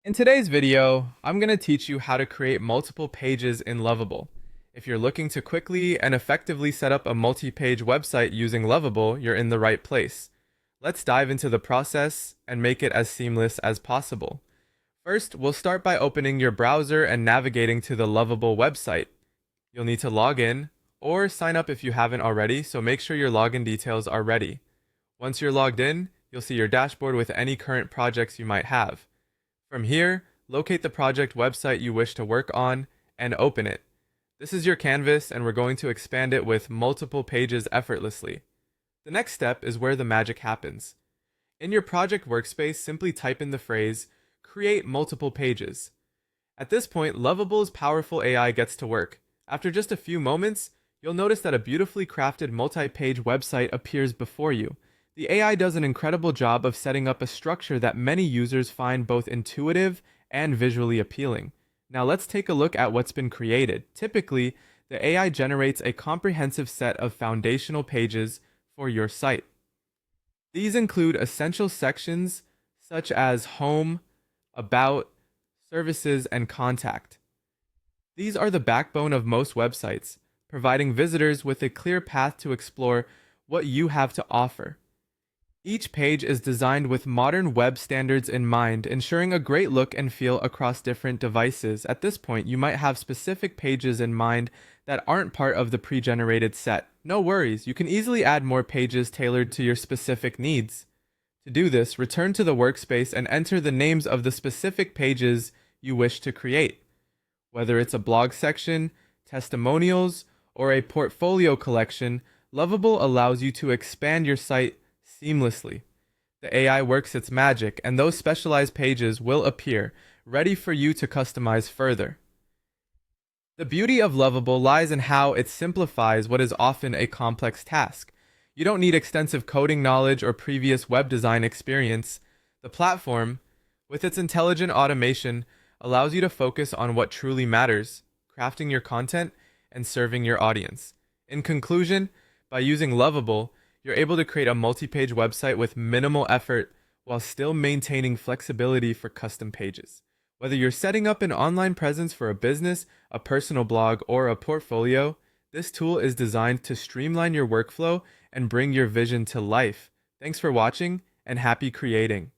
In today's video, I'm going to teach you how to create multiple pages in Lovable. If you're looking to quickly and effectively set up a multi-page website using Lovable, you're in the right place. Let's dive into the process and make it as seamless as possible. First, we'll start by opening your browser and navigating to the Lovable website. You'll need to log in or sign up if you haven't already, so make sure your login details are ready. Once you're logged in, you'll see your dashboard with any current projects you might have. From here, locate the project website you wish to work on and open it. This is your canvas, and we're going to expand it with multiple pages effortlessly. The next step is where the magic happens. In your project workspace, simply type in the phrase, "Create multiple pages." At this point, Lovable's powerful AI gets to work. After just a few moments, you'll notice that a beautifully crafted multi-page website appears before you. The AI does an incredible job of setting up a structure that many users find both intuitive and visually appealing. Now let's take a look at what's been created. Typically, the AI generates a comprehensive set of foundational pages for your site. These include essential sections such as home, about, services, and contact. These are the backbone of most websites, providing visitors with a clear path to explore what you have to offer. Each page is designed with modern web standards in mind, ensuring a great look and feel across different devices. At this point, you might have specific pages in mind that aren't part of the pre-generated set. No worries, you can easily add more pages tailored to your specific needs. To do this, return to the workspace and enter the names of the specific pages you wish to create. Whether it's a blog section, testimonials, or a portfolio collection, Lovable allows you to expand your site seamlessly. The AI works its magic, and those specialized pages will appear, ready for you to customize further. The beauty of Lovable lies in how it simplifies what is often a complex task. You don't need extensive coding knowledge or previous web design experience. The platform, with its intelligent automation, allows you to focus on what truly matters, crafting your content and serving your audience. In conclusion, by using Lovable, you're able to create a multi-page website with minimal effort while still maintaining flexibility for custom pages. Whether you're setting up an online presence for a business, a personal blog, or a portfolio, this tool is designed to streamline your workflow and bring your vision to life. Thanks for watching, and happy creating.